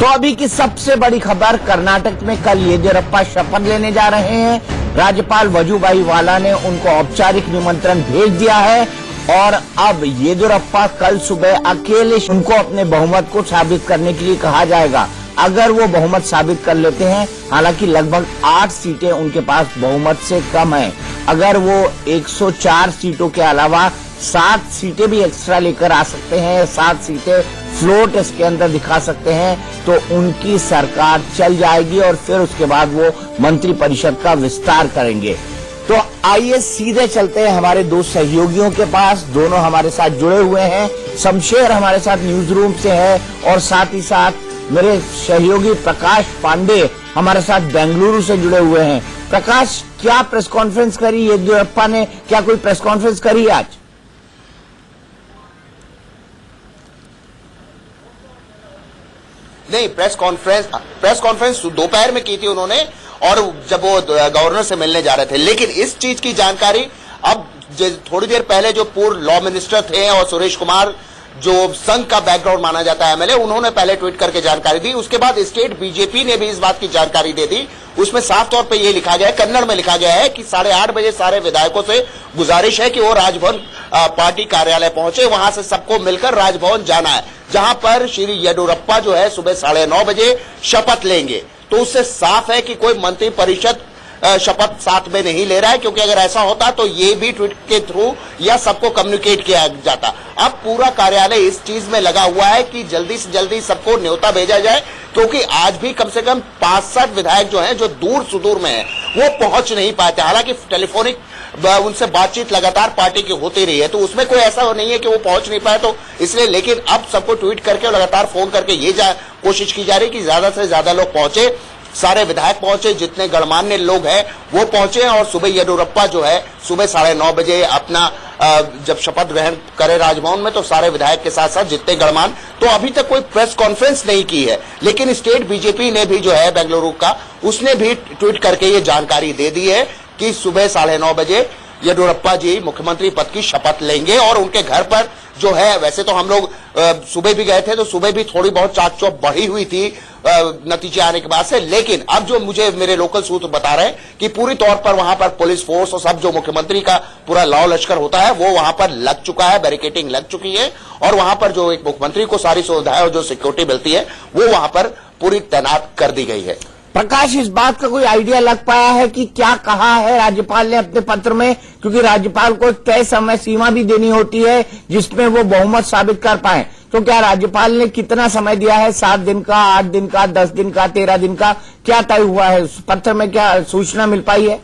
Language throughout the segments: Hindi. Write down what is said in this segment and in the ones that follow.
तो अभी की सबसे बड़ी खबर, कर्नाटक में कल येदियुरप्पा शपथ लेने जा रहे हैं। राज्यपाल वजुभाई वाला ने उनको औपचारिक निमंत्रण भेज दिया है और अब येदियुरप्पा कल सुबह अकेले उनको अपने बहुमत को साबित करने के लिए कहा जाएगा। अगर वो बहुमत साबित कर लेते हैं, हालांकि लगभग 8 सीटें उनके पास बहुमत से कम है, अगर वो 104 सीटों के अलावा 7 सीटें भी एक्स्ट्रा लेकर आ सकते हैं, 7 सीटें फ्लोट इसके अंदर दिखा सकते हैं, तो उनकी सरकार चल जाएगी और फिर उसके बाद वो मंत्रिपरिषद का विस्तार करेंगे। तो आइए सीधे चलते हैं हमारे दो सहयोगियों के पास, दोनों हमारे साथ जुड़े हुए हैं। शमशेर हमारे साथ न्यूज रूम से है और साथ ही साथ मेरे सहयोगी प्रकाश पांडे हमारे साथ बेंगलुरु से जुड़े हुए हैं। प्रकाश, क्या प्रेस कॉन्फ्रेंस करी येदियुरप्पा ने, क्या कोई प्रेस कॉन्फ्रेंस करी आज? नहीं, प्रेस कॉन्फ्रेंस दोपहर में की थी उन्होंने, और जब वो गवर्नर से मिलने जा रहे थे। लेकिन इस चीज की जानकारी अब थोड़ी देर पहले जो पूर्व लॉ मिनिस्टर थे और सुरेश कुमार, जो संघ का बैकग्राउंड माना जाता है एमएलए, उन्होंने पहले ट्वीट करके जानकारी दी। उसके बाद स्टेट बीजेपी ने भी इस बात की जानकारी दे दी। उसमें साफ तौर पे ये लिखा गया है, कन्नड़ में लिखा गया है कि 8:30 बजे सारे विधायकों से गुजारिश है कि वो राजभवन पार्टी कार्यालय पहुंचे, वहां से सबको मिलकर राजभवन जाना है, जहां पर श्री येदियुरप्पा जो है सुबह 9:30 बजे शपथ लेंगे। तो उससे साफ है कि कोई मंत्रिपरिषद शपथ साथ में नहीं ले रहा है, क्योंकि अगर ऐसा होता तो ये भी ट्वीट के थ्रू या सबको कम्युनिकेट किया जाता। अब पूरा कार्यालय इस चीज में लगा हुआ है कि जल्दी से जल्दी सबको न्योता भेजा जाए, क्योंकि आज भी कम से कम 65 विधायक जो हैं, जो दूर सुदूर में हैं, वो पहुंच नहीं पाते। हालांकि टेलीफोनिक उनसे बातचीत लगातार पार्टी की होती रही है, तो उसमें कोई ऐसा नहीं है कि वो पहुंच नहीं पाए, तो इसलिए। लेकिन अब सबको ट्वीट करके और लगातार फोन करके ये कोशिश की जा रही है कि ज्यादा से ज्यादा लोग पहुंचे, सारे विधायक पहुंचे, जितने गणमान्य लोग हैं वो पहुंचे, और सुबह येदियुरप्पा जो है सुबह 9:30 बजे अपना जब शपथ ग्रहण करे राजभवन में, तो सारे विधायक के साथ साथ जितने गणमान्य। तो अभी तक कोई प्रेस कॉन्फ्रेंस नहीं की है, लेकिन स्टेट बीजेपी ने भी जो है बेंगलुरु का, उसने भी ट्वीट करके ये जानकारी दे दी है कि सुबह 9:30 बजे येदियुरप्पा जी मुख्यमंत्री पद की शपथ लेंगे। और उनके घर पर जो है, वैसे तो हम लोग सुबह भी गए थे, तो सुबह भी थोड़ी बहुत चाक चौक बढ़ी हुई थी नतीजे आने के बाद से। लेकिन अब जो मुझे मेरे लोकल सूत्र बता रहे हैं कि पूरी तौर पर वहां पर पुलिस फोर्स और सब जो मुख्यमंत्री का पूरा लॉ लश्कर होता है वो वहां पर लग चुका है, बैरिकेडिंग लग चुकी है, और वहां पर जो एक मुख्यमंत्री को सारी सुविधाएं और जो सिक्योरिटी मिलती है वो वहां पर पूरी तैनात कर दी गई है। प्रकाश, इस बात का कोई आइडिया लग पाया है कि क्या कहा है राज्यपाल ने अपने पत्र में? क्योंकि राज्यपाल को तय समय सीमा भी देनी होती है जिसमें वो बहुमत साबित कर पाए। तो क्या राज्यपाल ने कितना समय दिया है? 7 दिन का, 8 दिन का, 10 दिन का, 13 दिन का, क्या तय हुआ है? उस पत्र में क्या सूचना मिल पाई है?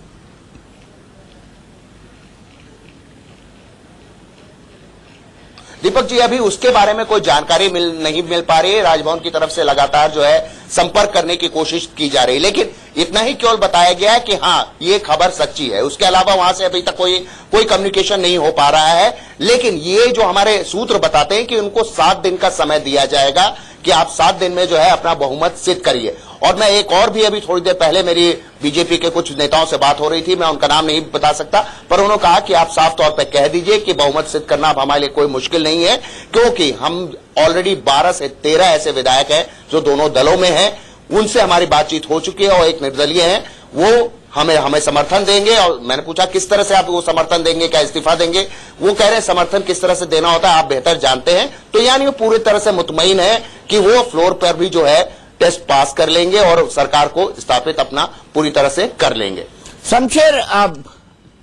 दीपक जी, अभी उसके बारे में कोई जानकारी नहीं मिल पा रही है। राजभवन की तरफ से लगातार जो है संपर्क करने की कोशिश की जा रही है, लेकिन इतना ही केवल बताया गया है कि हाँ, ये खबर सच्ची है। उसके अलावा वहां से अभी तक कोई कम्युनिकेशन नहीं हो पा रहा है। लेकिन ये जो हमारे सूत्र बताते हैं कि उनको 7 दिन का समय दिया जाएगा कि आप 7 दिन में जो है अपना बहुमत सिद्ध करिए। और मैं एक और भी, अभी थोड़ी देर पहले मेरी बीजेपी के कुछ नेताओं से बात हो रही थी, मैं उनका नाम नहीं बता सकता, पर उन्होंने कहा कि आप साफ तौर पर कह दीजिए कि बहुमत सिद्ध करना अब हमारे लिए कोई मुश्किल नहीं है, क्योंकि हम ऑलरेडी 12 से 13 ऐसे विधायक हैं जो दोनों दलों में हैं, उनसे हमारी बातचीत हो चुकी है, और एक निर्दलीय है, वो हमें समर्थन देंगे। और मैंने पूछा किस तरह से आप वो समर्थन देंगे, क्या इस्तीफा देंगे? वो कह रहे हैं समर्थन किस तरह से देना होता है आप बेहतर जानते हैं। तो यानी वो पूरी तरह से मुतमईन है कि वो फ्लोर पर भी जो है टेस्ट पास कर लेंगे और सरकार को स्थापित अपना पूरी तरह से कर लेंगे। शमशेर,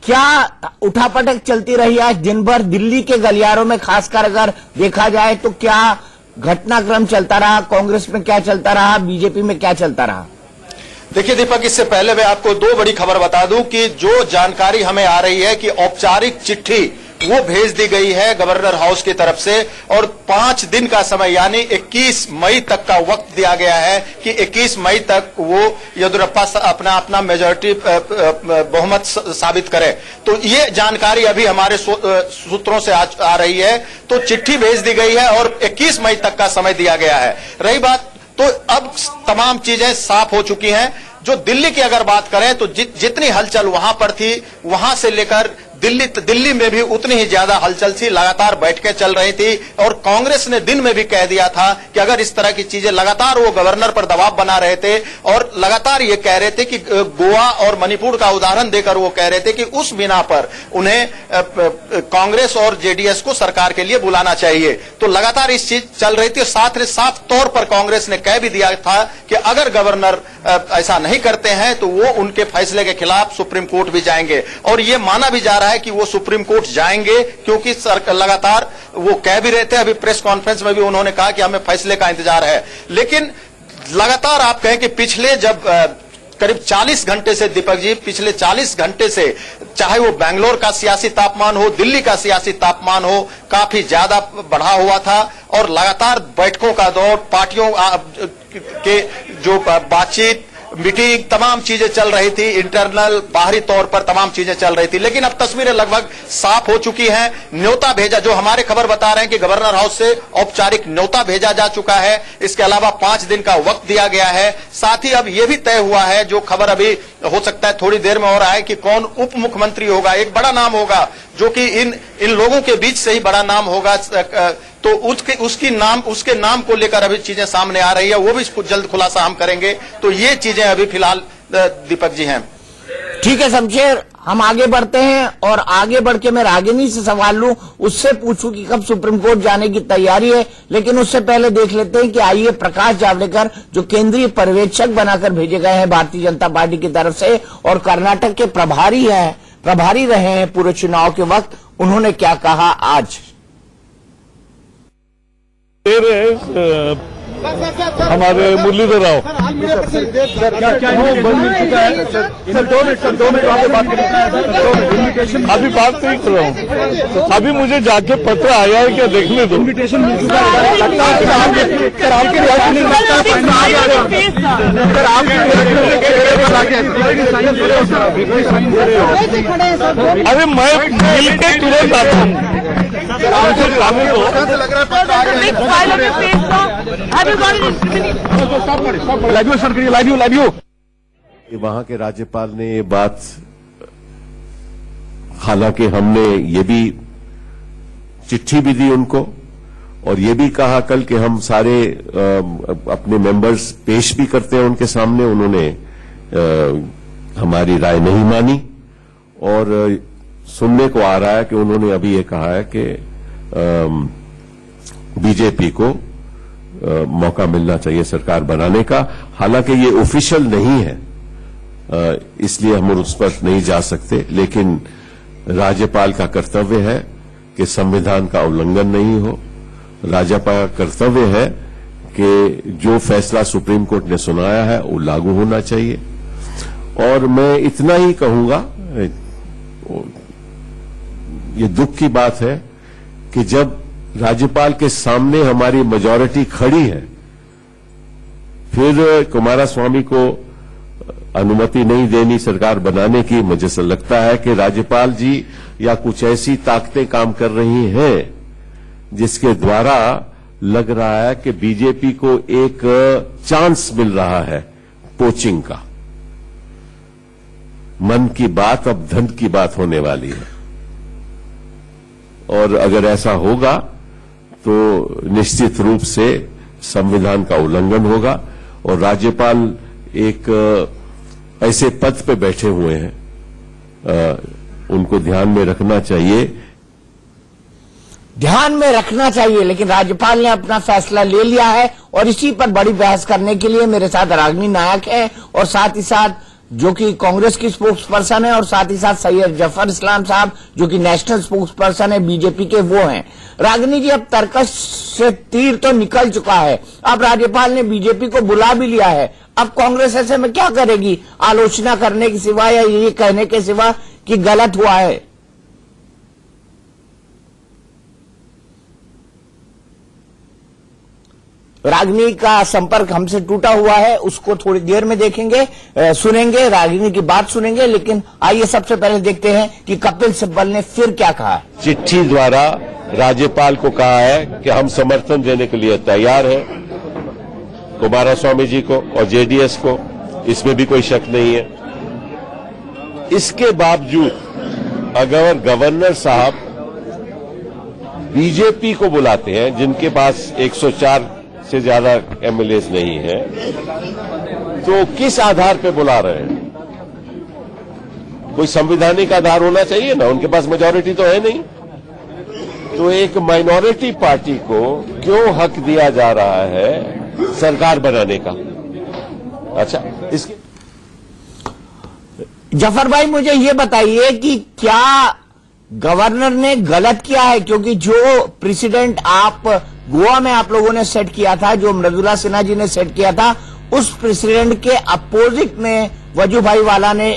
क्या उठापटक चलती रही आज दिन भर दिल्ली के गलियारों में? खासकर अगर देखा जाए तो क्या घटनाक्रम चलता रहा? कांग्रेस में क्या चलता रहा? बीजेपी में क्या चलता रहा? देखिए दीपक, इससे पहले मैं आपको 2 बड़ी खबर बता दूं कि जो जानकारी हमें आ रही है कि औपचारिक चिट्ठी वो भेज दी गई है गवर्नर हाउस की तरफ से, और 5 दिन का समय यानी 21 मई तक का वक्त दिया गया है कि 21 मई तक वो येदियुरप्पा अपना मेजॉरिटी बहुमत साबित करे। तो ये जानकारी अभी हमारे सूत्रों से आ रही है। तो चिट्ठी भेज दी गई है और 21 मई तक का समय दिया गया है। रही बात, तो अब तमाम चीजें साफ हो चुकी हैं। जो दिल्ली की अगर बात करें तो जितनी हलचल वहां पर थी, वहां से लेकर दिल्ली में भी उतनी ही ज्यादा हलचल थी, लगातार बैठकें चल रही थी और कांग्रेस ने दिन में भी कह दिया था कि अगर इस तरह की चीजें लगातार वो गवर्नर पर दबाव बना रहे थे और लगातार ये कह रहे थे कि गोवा और मणिपुर का उदाहरण देकर वो कह रहे थे कि उस बिना पर उन्हें कांग्रेस और जेडीएस को सरकार के लिए बुलाना चाहिए। तो लगातार इस चीज चल रही थी। साथ ही साफ तौर पर कांग्रेस ने कह भी दिया था कि अगर गवर्नर ऐसा नहीं करते हैं तो वो उनके फैसले के खिलाफ सुप्रीम कोर्ट भी जाएंगे और ये माना भी जा रहा है कि वो सुप्रीम कोर्ट जाएंगे, क्योंकि लगातार वो कह भी रहे थे। अभी प्रेस कॉन्फ्रेंस में भी उन्होंने कहा कि हमें फैसले का इंतजार है। लेकिन लगातार आप कहें कि पिछले जब करीब 40 घंटे से दीपक जी, पिछले 40 घंटे से चाहे वो बेंगलोर का सियासी तापमान हो, दिल्ली का सियासी तापमान हो, काफी ज्यादा बढ़ा हुआ था और लगातार बैठकों का दौर, पार्टियों के जो बातचीत, मीटिंग, तमाम चीजें चल रही थी, इंटरनल बाहरी तौर पर तमाम चीजें चल रही थी। लेकिन अब तस्वीरें लगभग साफ हो चुकी हैं। न्योता भेजा, जो हमारे खबर बता रहे हैं कि गवर्नर हाउस से औपचारिक न्योता भेजा जा चुका है। इसके अलावा 5 दिन का वक्त दिया गया है। साथ ही अब यह भी तय हुआ है, जो खबर अभी हो सकता है थोड़ी देर में हो रहा है, कि कौन उप मुख्यमंत्री होगा। एक बड़ा नाम होगा जो कि इन लोगों के बीच से ही बड़ा नाम होगा, तो उसके नाम को लेकर अभी चीजें सामने आ रही है, वो भी जल्द खुलासा हम करेंगे। तो ये चीजें अभी फिलहाल दीपक जी हैं। ठीक है शमशेर, हम आगे बढ़ते हैं और आगे बढ़ के मैं रागिनी से सवाल लूं, उससे पूछूं कि कब सुप्रीम कोर्ट जाने की तैयारी है। लेकिन उससे पहले देख लेते हैं कि आइए प्रकाश जावड़ेकर, जो केंद्रीय पर्यवेक्षक बनाकर भेजे गए हैं भारतीय जनता पार्टी की तरफ से और कर्नाटक के प्रभारी रहे हैं पूरे चुनाव के वक्त, उन्होंने क्या कहा आज। हमारे मुरलीधर राव बंद मिल चुका है सर। 2 मिनट वाले बात करें। अभी बात नहीं कर रहा हूँ, अभी मुझे जाके पत्र आया है, क्या देखने दो। इन्विटेशन मिल चुका है। अरे मैं मिल के तुरंत आता हूँ। वहां के राज्यपाल ने ये बात, हालांकि हमने ये भी चिट्ठी भी दी उनको और ये भी कहा कल कि हम सारे अपने मेंबर्स पेश भी करते हैं उनके सामने। उन्होंने हमारी राय नहीं मानी और सुनने को आ रहा है कि उन्होंने अभी ये कहा है कि बीजेपी को मौका मिलना चाहिए सरकार बनाने का। हालांकि ये ऑफिशियल नहीं है, इसलिए हम उस पर नहीं जा सकते, लेकिन राज्यपाल का कर्तव्य है कि संविधान का उल्लंघन नहीं हो। राज्यपाल का कर्तव्य है कि जो फैसला सुप्रीम कोर्ट ने सुनाया है वो लागू होना चाहिए। और मैं इतना ही कहूंगा, ये दुख की बात है कि जब राज्यपाल के सामने हमारी मेजॉरिटी खड़ी है, फिर कुमारस्वामी को अनुमति नहीं देनी सरकार बनाने की। मुझे ऐसा लगता है कि राज्यपाल जी या कुछ ऐसी ताकतें काम कर रही हैं जिसके द्वारा लग रहा है कि बीजेपी को एक चांस मिल रहा है पोचिंग का। मन की बात अब धन की बात होने वाली है और अगर ऐसा होगा तो निश्चित रूप से संविधान का उल्लंघन होगा और राज्यपाल एक ऐसे पद पे बैठे हुए हैं, उनको ध्यान में रखना चाहिए। लेकिन राज्यपाल ने अपना फैसला ले लिया है और इसी पर बड़ी बहस करने के लिए मेरे साथ रागिनी नायक है और साथ ही साथ जो कि कांग्रेस की स्पोक्स पर्सन है और साथ ही साथ सैयद जफर इस्लाम साहब जो कि नेशनल स्पोक्स पर्सन है बीजेपी के, वो हैं। रागिनी जी, अब तर्कश से तीर तो निकल चुका है, अब राज्यपाल ने बीजेपी को बुला भी लिया है, अब कांग्रेस ऐसे में क्या करेगी? आलोचना करने के सिवा या ये कहने के सिवा कि गलत हुआ है। रागिनी का संपर्क हमसे टूटा हुआ है, उसको थोड़ी देर में देखेंगे, सुनेंगे, रागिनी की बात सुनेंगे। लेकिन आइए सबसे पहले देखते हैं कि कपिल सिब्बल ने फिर क्या कहा। चिट्ठी द्वारा राज्यपाल को कहा है कि हम समर्थन देने के लिए तैयार हैं कुमारस्वामी जी को और जेडीएस को, इसमें भी कोई शक नहीं है। इसके बावजूद अगर गवर्नर साहब बीजेपी को बुलाते हैं, जिनके पास 104 से ज्यादा एमएलएस नहीं है, तो किस आधार पे बुला रहे हैं? कोई संवैधानिक आधार होना चाहिए ना, उनके पास मेजॉरिटी तो है नहीं। तो एक माइनॉरिटी पार्टी को क्यों हक दिया जा रहा है सरकार बनाने का? अच्छा, इसके जफर भाई मुझे ये बताइए कि क्या गवर्नर ने गलत किया है? क्योंकि जो प्रेसिडेंट आप गोवा में आप लोगों ने सेट किया था, जो मृदुला सिन्हा जी ने सेट किया था, उस प्रेसिडेंट के अपोजिट में वजूभाई वाला ने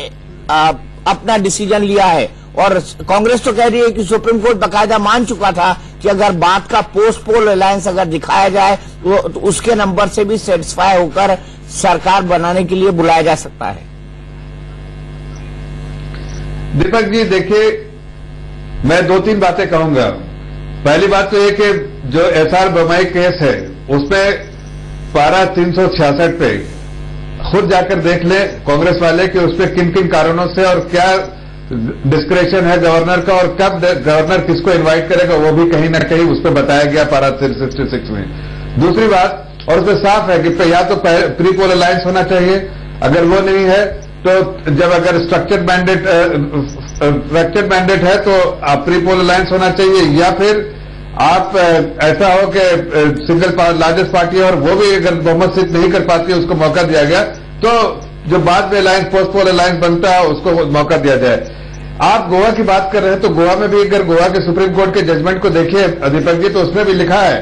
अपना डिसीजन लिया है। और कांग्रेस तो कह रही है कि सुप्रीम कोर्ट बकायदा मान चुका था कि अगर बात का पोस्ट पोल अलायंस अगर दिखाया जाए तो उसके नंबर से भी सेटिस्फाई होकर सरकार बनाने के लिए बुलाया जा सकता है। दीपक जी देखिए, मैं 2-3 बातें कहूंगा। पहली बात तो ये कि जो एसआर बम्बई केस है उसमें पारा 366 पे खुद जाकर देख ले कांग्रेस वाले कि उसमें किन किन कारणों से और क्या डिस्क्रेशन है गवर्नर का, और कब गवर्नर किसको इनवाइट करेगा वो भी कहीं ना कहीं उस पर बताया गया पारा 366 में। दूसरी बात, और उसमें साफ है कि या तो प्री पोल अलायंस होना चाहिए, अगर वो नहीं है तो जब अगर स्ट्रक्चर्ड मैंडेट है तो प्री पोल अलायंस होना चाहिए, या फिर आप ऐसा हो कि सिंगल लार्जेस्ट पार्टी है और वो भी अगर बहुमत सिद्ध नहीं कर पाती है उसको मौका दिया गया, तो जो बाद में अलायंस पोस्ट पोल अलायंस बनता है उसको मौका दिया जाए। आप गोवा की बात कर रहे हैं तो गोवा में भी अगर गोवा के सुप्रीम कोर्ट के जजमेंट को देखिए दीपक जी, तो उसमें भी लिखा है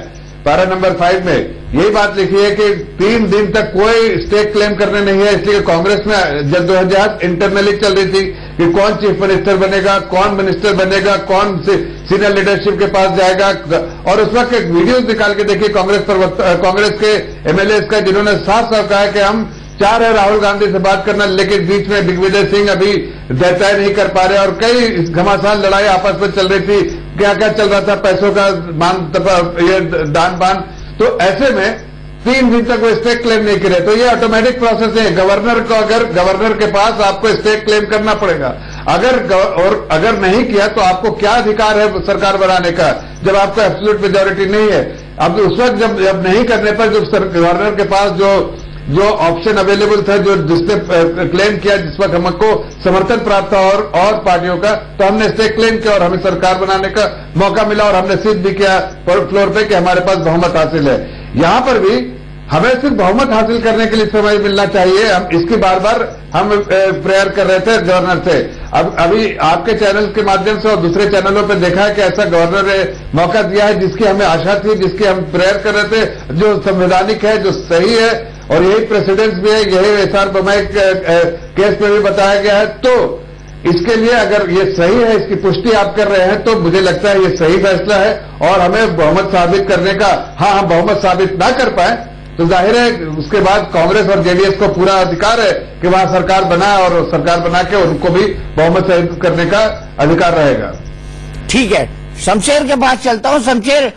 पारा नंबर 5 में यही बात लिखी है कि 3 दिन तक कोई स्टेक क्लेम करने नहीं है। इसलिए कांग्रेस में जद्दोजहद इंटरनली चल रही थी कि कौन चीफ मिनिस्टर बनेगा, कौन मिनिस्टर बनेगा, कौन सीनियर लीडरशिप के पास जाएगा। और उस वक्त एक वीडियो निकाल के देखिए कांग्रेस के एमएलए का, जिन्होंने साफ साफ कहा कि हम चाह रहे राहुल गांधी से बात करना, लेकिन बीच में दिग्विजय सिंह अभी तय नहीं कर पा रहे, और कई घमासान लड़ाई आपस में चल रही थी, क्या क्या चल रहा था, पैसों का ये दान बान। तो ऐसे में 3 दिन तक वो स्टेक क्लेम नहीं करे, तो ये ऑटोमेटिक प्रोसेस है। गवर्नर को अगर गवर्नर के पास आपको स्टेक क्लेम करना पड़ेगा, अगर नहीं किया तो आपको क्या अधिकार है सरकार बनाने का, जब आपको एब्सोल्यूट मेजॉरिटी नहीं है। अब उस वक्त जब नहीं करने पर जब गवर्नर के पास जो ऑप्शन अवेलेबल था, जिसने क्लेम किया, जिस वक्त हमको समर्थन प्राप्त था और पार्टियों का, तो हमने स्टेक क्लेम किया और हमें सरकार बनाने का मौका मिला और हमने सिद्ध भी किया फ्लोर पे कि हमारे पास बहुमत हासिल है। यहां पर भी हमें सिर्फ बहुमत हासिल करने के लिए समय मिलना चाहिए। हम इसकी बार बार हम प्रेयर कर रहे थे गवर्नर से। अब अभी आपके चैनल के माध्यम से और दूसरे चैनलों पे देखा है कि ऐसा गवर्नर ने मौका दिया है जिसकी हमें आशा थी, जिसकी हम प्रेयर कर रहे थे, जो संवैधानिक है, जो सही है, और यही प्रेसिडेंस भी है, यही एसआर बम्बई केस में भी बताया गया है। तो इसके लिए अगर ये सही है, इसकी पुष्टि आप कर रहे हैं, तो मुझे लगता है ये सही फैसला है और हमें बहुमत साबित करने का, हाँ हम बहुमत साबित ना कर पाए तो जाहिर है उसके बाद कांग्रेस और जेडीएस को पूरा अधिकार है कि वहां सरकार बनाए और सरकार बना के उनको भी बहुमत साबित करने का अधिकार रहेगा। ठीक है, शमशेर के पास चलता हूं। शमशेर,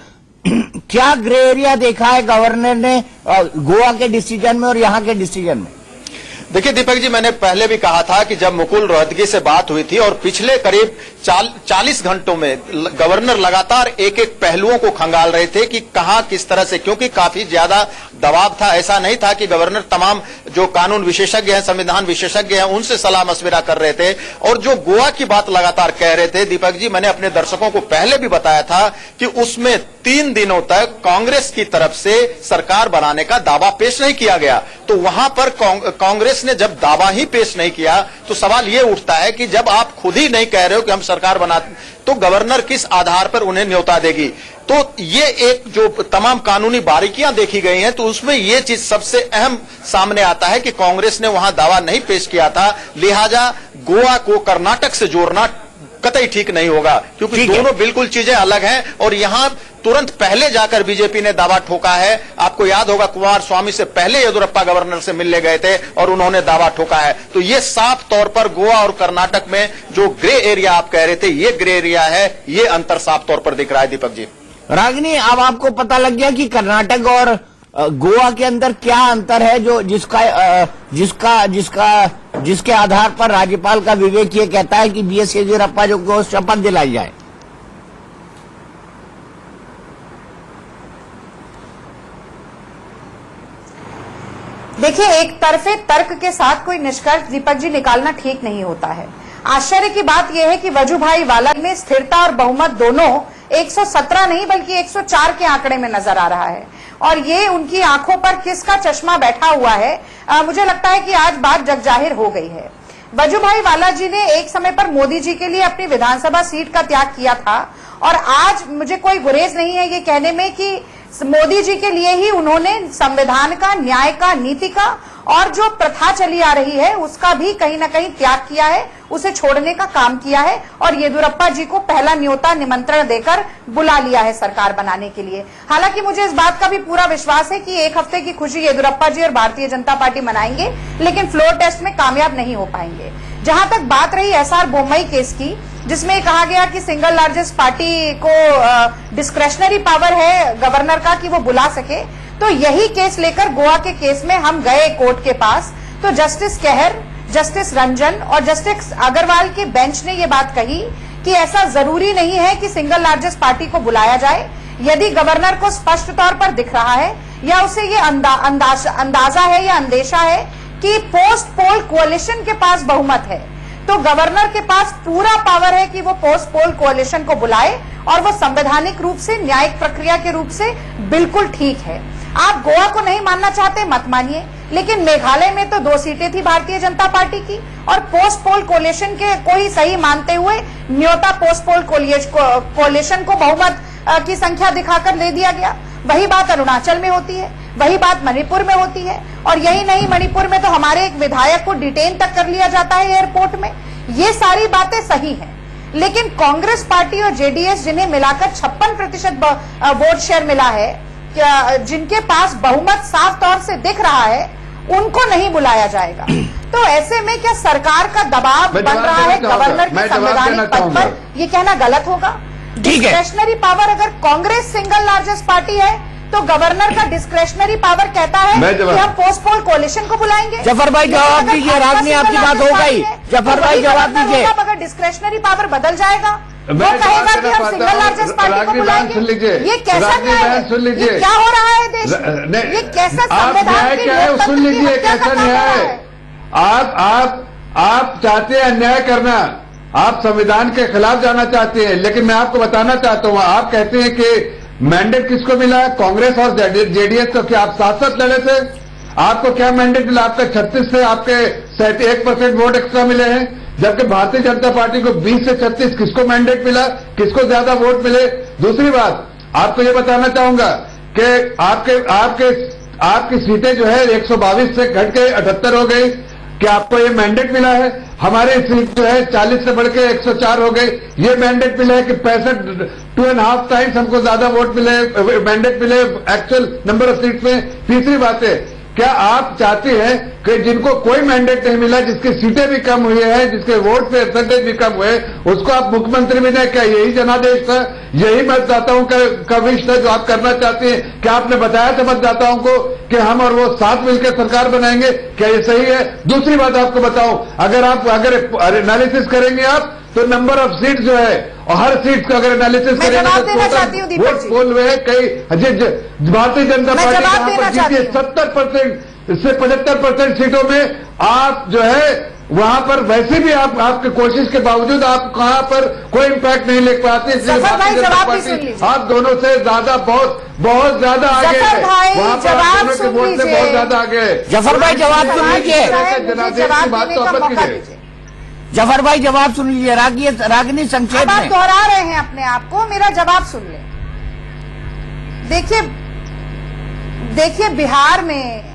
क्या ग्रे एरिया देखा है गवर्नर ने गोवा के डिसीजन में और यहाँ के डिसीजन में? देखिए दीपक जी, मैंने पहले भी कहा था कि जब मुकुल रोहतगी से बात हुई थी और पिछले करीब 40 घंटों में गवर्नर लगातार एक एक पहलुओं को खंगाल रहे थे कि कहां किस तरह से, क्योंकि काफी ज्यादा दबाव था। ऐसा नहीं था कि गवर्नर तमाम जो कानून विशेषज्ञ हैं, संविधान विशेषज्ञ हैं, उनसे सलाह मशविरा कर रहे थे। और जो गोवा की बात लगातार कह रहे थे दीपक जी, मैंने अपने दर्शकों को पहले भी बताया था कि उसमें 3 दिनों तक कांग्रेस की तरफ से सरकार बनाने का दावा पेश नहीं किया गया। तो वहां पर कांग्रेस ने जब दावा ही पेश नहीं किया तो सवाल यह उठता है कि जब आप खुद ही नहीं कह रहे हो कि हम सरकार बनाते, तो गवर्नर किस आधार पर उन्हें न्योता देगी? तो ये एक जो तमाम कानूनी बारीकियां देखी गई हैं, तो उसमें ये चीज सबसे अहम सामने आता है कि कांग्रेस ने वहां दावा नहीं पेश किया था, लिहाजा गोवा को कर्नाटक से जोड़ना कतई ठीक नहीं होगा, क्योंकि दोनों बिल्कुल चीजें अलग हैं। और यहां तुरंत पहले जाकर बीजेपी ने दावा ठोका है। आपको याद होगा कुमार स्वामी से पहले येदियुरप्पा गवर्नर से मिलने गए थे और उन्होंने दावा ठोका है। तो ये साफ तौर पर गोवा और कर्नाटक में जो ग्रे एरिया आप कह रहे थे, ये ग्रे एरिया है, ये अंतर साफ तौर पर दिख रहा है दीपक जी। रागिनी, अब आपको पता लग गया कि कर्नाटक और गोवा के अंदर क्या अंतर है जो जिसके आधार पर राज्यपाल का विवेक ये कहता है कि बीएस येदियुरप्पा जो को शपथ दिलाई जाए? देखिए, एक तरफे तर्क के साथ कोई निष्कर्ष दीपक जी निकालना ठीक नहीं होता है। आश्चर्य की बात यह है कि वजूभाई वाला में स्थिरता और बहुमत दोनों 117 नहीं बल्कि 104 के आंकड़े में नजर आ रहा है, और ये उनकी आंखों पर किसका चश्मा बैठा हुआ है, मुझे लगता है कि आज बात जगजाहिर हो गई है। वजूभाई वाला जी ने एक समय पर मोदी जी के लिए अपनी विधानसभा सीट का त्याग किया था, और आज मुझे कोई गुरेज नहीं है ये कहने में कि मोदी जी के लिए ही उन्होंने संविधान का, न्याय का, नीति का और जो प्रथा चली आ रही है उसका भी कहीं ना कहीं त्याग किया है, उसे छोड़ने का काम किया है, और येदियुरप्पा जी को पहला न्योता निमंत्रण देकर बुला लिया है सरकार बनाने के लिए। हालांकि मुझे इस बात का भी पूरा विश्वास है कि एक हफ्ते की खुशी येदियुरप्पा जी और भारतीय जनता पार्टी मनाएंगे, लेकिन फ्लोर टेस्ट में कामयाब नहीं हो पाएंगे। जहां तक बात रही एसआर बोम्मई केस की, जिसमें कहा गया कि सिंगल लार्जेस्ट पार्टी को डिस्क्रेशनरी पावर है गवर्नर का कि वो बुला सके, तो यही केस लेकर गोवा के केस में हम गए कोर्ट के पास, तो जस्टिस कहर, जस्टिस रंजन और जस्टिस अग्रवाल के बेंच ने ये बात कही कि ऐसा जरूरी नहीं है कि सिंगल लार्जेस्ट पार्टी को बुलाया जाए। यदि गवर्नर को स्पष्ट तौर पर दिख रहा है या उसे ये अंदाजा है या अंदेशा है कि पोस्ट पोल कोalition के पास बहुमत है, तो गवर्नर के पास पूरा पावर है कि वो पोस्ट पोल कोalition को बुलाए, और वो संवैधानिक रूप से, न्यायिक प्रक्रिया के रूप से बिल्कुल ठीक है। आप गोवा को नहीं मानना चाहते, मत मानिए, लेकिन मेघालय में तो 2 सीटें थी भारतीय जनता पार्टी की, और पोस्ट पोल कोalition के को ही सही मानते हुए न्योता पोस्ट पोल कोalition को बहुमत की संख्या दिखाकर दे दिया गया। वही बात अरुणाचल में होती है, वही बात मणिपुर में होती है, और यही नहीं, मणिपुर में तो हमारे एक विधायक को डिटेन तक कर लिया जाता है एयरपोर्ट में। ये सारी बातें सही हैं, लेकिन कांग्रेस पार्टी और जेडीएस जिन्हें मिलाकर 56% वोट शेयर मिला है, जिनके पास बहुमत साफ तौर से दिख रहा है, उनको नहीं बुलाया जाएगा। तो ऐसे में क्या सरकार का दबाव बन रहा है गवर्नर के संवैधानिक पद पर, ये कहना गलत होगा। डिस्क्रेशनरी पावर, अगर कांग्रेस सिंगल लार्जेस्ट पार्टी है तो गवर्नर का डिस्क्रेशनरी पावर कहता है कि हम पोस्ट पोल कोalition को बुलाएंगे। जफर भाई जवाब दीजिए, रागनी आपकी बात हो गई। जफर भाई जवाब दीजिए। अगर डिस्क्रेशनरी पावर बदल जाएगा, वो कहेगा कि हम सिंगल लार्जेस्ट पार्टी को बुलाएंगे। ये कैसा न्याय है? ये क्या हो रहा है देश में? ये कैसा संविधान की सुन लीजिए, कैसा न्याय है? आप चाहते हैं अन्याय करना, आप संविधान के खिलाफ जाना चाहते हैं, लेकिन मैं आपको बताना चाहता हूं, आप कहते हैं कि मैंडेट किसको मिला है, कांग्रेस और जेडीएस को? क्या आप 7-7 लड़े थे? आपको क्या मैंडेट मिला? आपका 36 से आपके 1% वोट एक्स्ट्रा मिले हैं, जबकि भारतीय जनता पार्टी को 20 से 36 किसको मैंडेट मिला, किसको ज्यादा वोट मिले? दूसरी बात आपको ये बताना चाहूंगा कि आपकी सीटें जो है 122 से घट के 78 हो गई। क्या आपको ये मैंडेट मिला है? हमारे सीट जो है 40 से बढ़ के 104 हो गई। ये मैंडेट मिला है कि 2.5 टाइम्स हमको ज्यादा वोट मिले, मैंडेट मिले एक्चुअल नंबर ऑफ सीट में। तीसरी बात है, क्या आप चाहते हैं कि जिनको कोई मैंडेट नहीं मिला, जिसकी सीटें भी कम हुई है, जिसके वोट परसेंटेज भी कम हुए, उसको आप मुख्यमंत्री बनाए? क्या यही जनादेश था, यही मतदाताओं का विश था जो आप करना चाहते हैं? क्या आपने बताया था मतदाताओं को कि हम और वो साथ मिलकर सरकार बनाएंगे? क्या ये सही है? दूसरी बात आपको बताऊं, अगर एनालिसिस करेंगे आप तो नंबर ऑफ सीट जो है, और हर सीट का अगर एनालिसिस करेंगे तो वोट पोल हुए कई भारतीय जनता पार्टी यहाँ पर जीती है 70% से 75% सीटों में। आप जो है वहां पर वैसे भी आपकी कोशिश के बावजूद आप कहां पर कोई इम्पैक्ट नहीं ले पाते, इसलिए भारतीय जनता पार्टी आप दोनों से ज्यादा बहुत ज्यादा आगे है, वहां पर आप दोनों के वोट से बहुत ज्यादा आगे है। जफर भाई जवाब सुन लीजिए, जनादेश की बात तो आपस की। जफर भाई जवाब सुन लीजिए, रागिनी संक्षेप में। आप दोहरा रहे हैं अपने आप को, मेरा जवाब सुन ले। देखिए बिहार में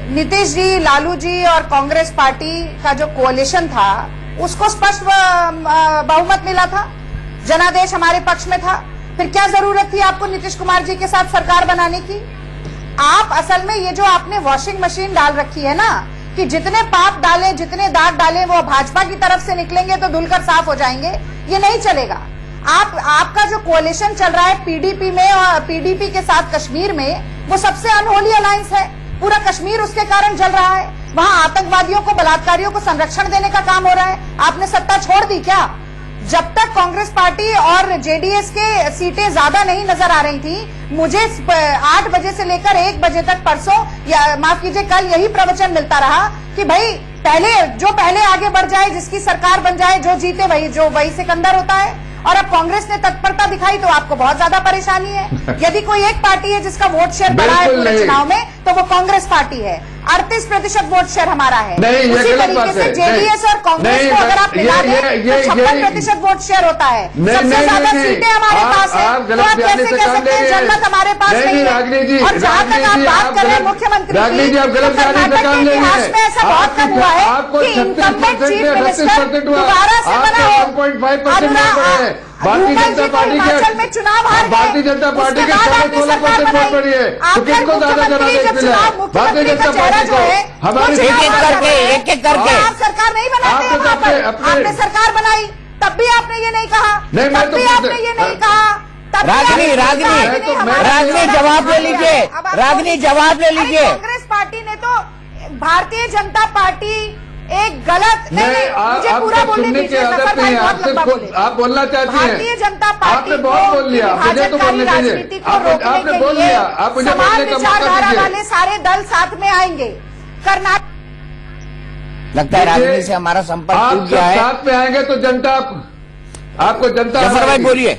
नीतीश जी, लालू जी और कांग्रेस पार्टी का जो कोalition था, उसको स्पष्ट बहुमत मिला था, जनादेश हमारे पक्ष में था। फिर क्या जरूरत थी आपको नीतीश कुमार जी के साथ सरकार बनाने की? आप असल में ये जो आपने वॉशिंग मशीन डाल रखी है ना, कि जितने पाप डालें, जितने दाग डालें वो भाजपा की तरफ से निकलेंगे तो धुलकर साफ हो जाएंगे, ये नहीं चलेगा। आपका जो कोalition चल रहा है पीडीपी में और पीडीपी के साथ कश्मीर में, वो सबसे अनहोली अलायंस है। पूरा कश्मीर उसके कारण जल रहा है। वहां आतंकवादियों को, बलात्कारियों को संरक्षण देने का काम हो रहा है। आपने सत्ता छोड़ दी क्या? जब तक कांग्रेस पार्टी और जेडीएस के सीटें ज्यादा नहीं नजर आ रही थी, मुझे 8 बजे से लेकर 1 बजे तक परसों, या माफ कीजिए कल, यही प्रवचन मिलता रहा कि भाई पहले आगे बढ़ जाए, जिसकी सरकार बन जाए, जो जीते वही सिकंदर होता है। और अब कांग्रेस ने तत्परता दिखाई तो आपको बहुत ज्यादा परेशानी है। यदि कोई एक पार्टी है जिसका वोट शेयर बढ़ा है पूरे चुनाव में, तो वो कांग्रेस पार्टी है। 38% वोट शेयर हमारा है। उसी तरीके से जेडीएस और कांग्रेस को अगर आप मिला दें तो 56% वोट शेयर होता है। सबसे ज्यादा सीटें हमारे पास है। तो आप कैसे कह सकते हैं जनमत हमारे पास नहीं है? और जहां तक आप बात कर रहे हैं मुख्यमंत्री की, कर्नाटक के इतिहास में ऐसा बहुत कम हुआ है कि इनकम्बेंट चीफ मिनिस्टर दोबारा से बना हो। भारतीय जनता पार्टी हिमाचल में चुनाव हार गए, भारतीय जनता पार्टी के 16% वोट पड़ी है, तो किसको ज्यादा जनादेश मिला है? भारतीय जनता पार्टी को। हमारी एक एक करके आप सरकार नहीं बनाते हैं वहां पर। आपने सरकार बनाई, तब भी आपने ये नहीं कहा, तब भी आपने ये नहीं कहा। रागनी जवाब ले लीजिए, रागनी जवाब ले लीजिए। कांग्रेस पार्टी ने तो, भारतीय जनता पार्टी एक गलत मुझे पूरा बोलने दीजिए। आप बोलना चाहती हैं? भारतीय जनता पार्टी आपने बहुत बोल लिया, मुझे तो बोलने दीजिए। आपने बोल लिया, आप मुझे बोलने का मौका दीजिए। वाले सारे दल साथ में आएंगे। कर्नाटक लगता है राजनीति से हमारा संपर्क आप टूट गया है। साथ में आएंगे तो जनता आपको जनता जफर भाई बोलिए।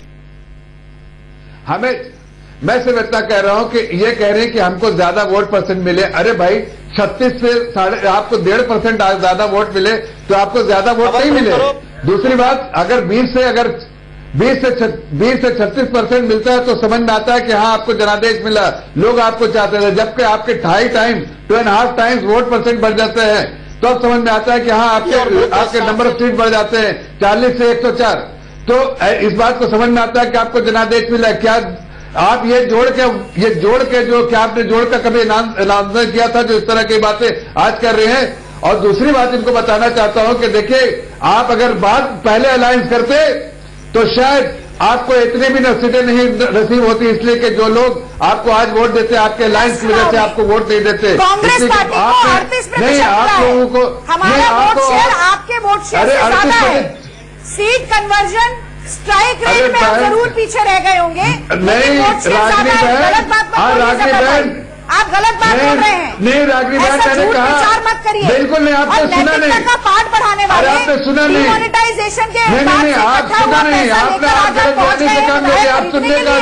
मैं सिर्फ इतना कह रहा हूं कि ये कह रहे हैं कि हमको ज्यादा वोट परसेंट मिले। अरे भाई 36 से आपको 1.5% ज्यादा वोट मिले तो आपको ज्यादा वोट नहीं मिले। दूसरी बात, अगर 20 से 36% मिलता है तो समझ में आता है कि हाँ आपको जनादेश मिला, लोग आपको चाहते थे। जबकि आपके 2.5 टाइम्स वोट परसेंट बढ़ जाते हैं तो अब समझ में आता है कि हाँ आपके नंबर ऑफ सीट बढ़ जाते हैं 40 से 104। तो इस बात को समझ में आता है कि आपको जनादेश मिला। क्या आप ये जोड़ के जो क्या आपने जोड़ कर कभी ऐलान किया था जो इस तरह की बातें आज कर रहे हैं? और दूसरी बात इनको बताना चाहता हूं कि देखिए, आप अगर बात पहले अलायंस करते तो शायद आपको इतनी भी सीटें नहीं नसीब होती, इसलिए कि जो लोग आपको आज वोट देते आपके अलायंस की वजह से आपको वोट नहीं देते। कांग्रेस पार्टी को 38% नहीं, आप लोगों को हमारा वोट शेयर आपके वोट शेयर से ज्यादा है। सीट कन्वर्जन स्ट्राइक रेट में आप जरूर पीछे रह गए होंगे। नहीं रागनी बहन, आप गलत बात बोल रहे हैं। नहीं रागनी बहन, मैंने कहा प्रचार मत करिए। बिल्कुल नहीं, आपने सुना नहीं का पाठ बढ़ाने वाले, आपने सुना नहीं, डिमोनेटाइजेशन के नहीं आप सुना नहीं, आपने आप गलत बातें से काम लिया। आप सुनने का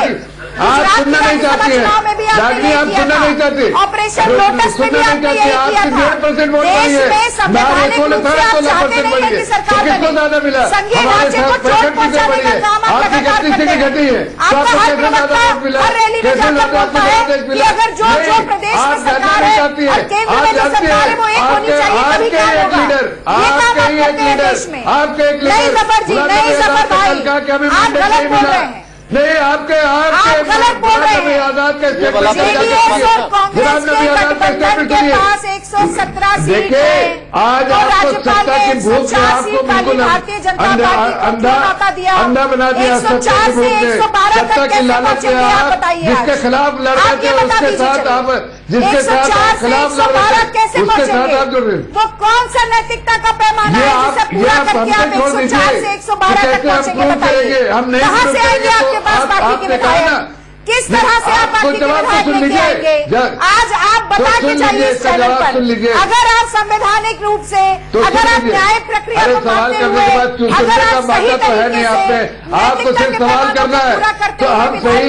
आप सुनना नहीं चाहती है रागनी, आप सुनना नहीं चाहती, ऑपरेशन लोटस में भी आपने यही किया था। 1.5% वोट पाई है, 16% बढ़ी है, तो किसको ज्यादा मिला? हमारे साथ 65 सीटें बढ़ी है, आपकी 31 सीटें घटी है, तो आपको कैसे ज्यादा वोट मिला? कैसे ज्यादा आपको जनादेश मिला? आप जानना नहीं चाहती है, आप जानती है आपके एक लीडर कहा कि हमें मैंडेट नहीं मिला। नहीं आपके गलत बोल रहे हैं। आजाद का जेडीएस और कांग्रेस के गठबंधन के पास 117 सीट देखिए, है। आज आपको सत्ता की भूख ने आपको बिल्कुल भारतीय जनता पार्टी को अंधा बना दिया। सत्ता की भूख ने, सत्ता की लालच में आप जिसके खिलाफ लड़ रहे थे उसके साथ आप जिसके साथ आप खिलाफ लड़ रहे थे उसके साथ आप जुड़ रहे। वो कौन सा नैतिकता का पैमाना है जिसे पूरा करके आप 104 से 112 तक पहुंचेंगे? बताइए हम नहीं कहां से आएंगे आपके पास बाकी के विधायक? किस तरह से आप बाकी के विधायक लेके आएंगे? आज आप बता के जाइए इस चैनल पर, अगर आप संवैधानिक रूप से, अगर आप न्याय प्रक्रिया को मानते हुए, अगर आप सही तरीके से आपको सिर्फ सवाल करना है तो हम सही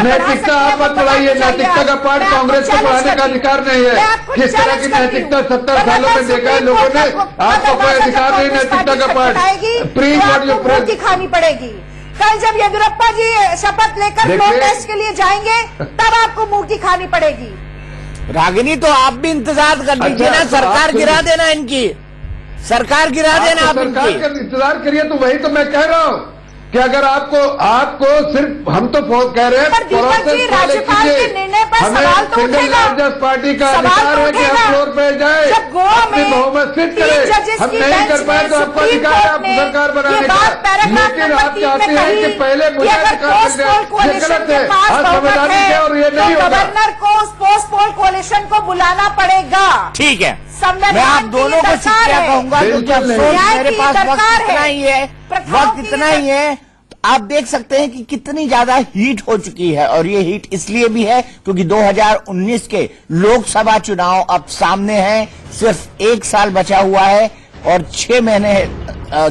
नैतिकता आप मत पढ़ाइए। नैतिकता का पाठ कांग्रेस को पढ़ाने का अधिकार नहीं है। किस तरह की नैतिकता 70 सालों में देखा है लोगों ने, आपको कोई अधिकार नहीं नैतिकता का पाठ। प्लीज खानी पड़ेगी। कल जब येदियुरप्पा जी शपथ लेकर फ्लोर टेस्ट के लिए जाएंगे तब आपको मुंह की खानी पड़ेगी। रागिनी तो आप भी इंतजार कर लीजिए ना, सरकार गिरा देना इनकी, सरकार गिरा देना आप सरकार का इंतजार करिए। तो वही तो मैं कह रहा हूँ कि अगर आपको सिर्फ हम तो कह रहे हैं दीपक जी राज्यपाल के निर्णय पर हमें सवाल तो सिंगल उठेगा। लार्जेस्ट पार्टी का सवाल अधिकार तो है कि उठेगा। हम फ्लोर पे जाए, जब गोवा अपनी में बहुमत सिद्ध 3 करें। जजेस हम की नहीं बेंच कर पाए में तो आपको सुप्रीम अधिकार है कोर्ट ने सरकार बनाने ये का। बात पैराग्राफ लेकिन नंबर आप 3 में चाहते हैं कही कि पहले कि मुझे अगर अधिकार पोस्ट मिल पोल जाए। ये कोalition गलत के है। पास आज बहुमत संवैधानिक है और ये तो नहीं होगा। गवर्नर को पोस्ट पोल कोalition को बुलाना पड़ेगा। ठीक है, संविधान मैं आप की दोनों ये को दरकार शुक्रिया है। कहूंगा क्योंकि बिल्कुल अफसोस नहीं। न्याय मेरे की पास वक्त दरकार इतना है। ही है, प्रथाओं वक्त की इतना ये ही है। आप देख सकते हैं कि कितनी ज्यादा हीट हो चुकी है, और ये हीट इसलिए भी है क्योंकि 2019 के लोकसभा चुनाव अब सामने हैं। सिर्फ 1 साल बचा हुआ है और 6 महीने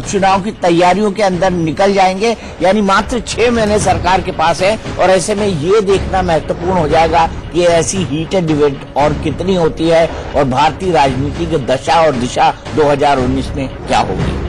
चुनाव की तैयारियों के अंदर निकल जाएंगे, यानी मात्र 6 महीने सरकार के पास है। और ऐसे में ये देखना महत्वपूर्ण हो जाएगा कि ऐसी हीटेड डिबेट और कितनी होती है और भारतीय राजनीति की दशा और दिशा 2019 में क्या होगी।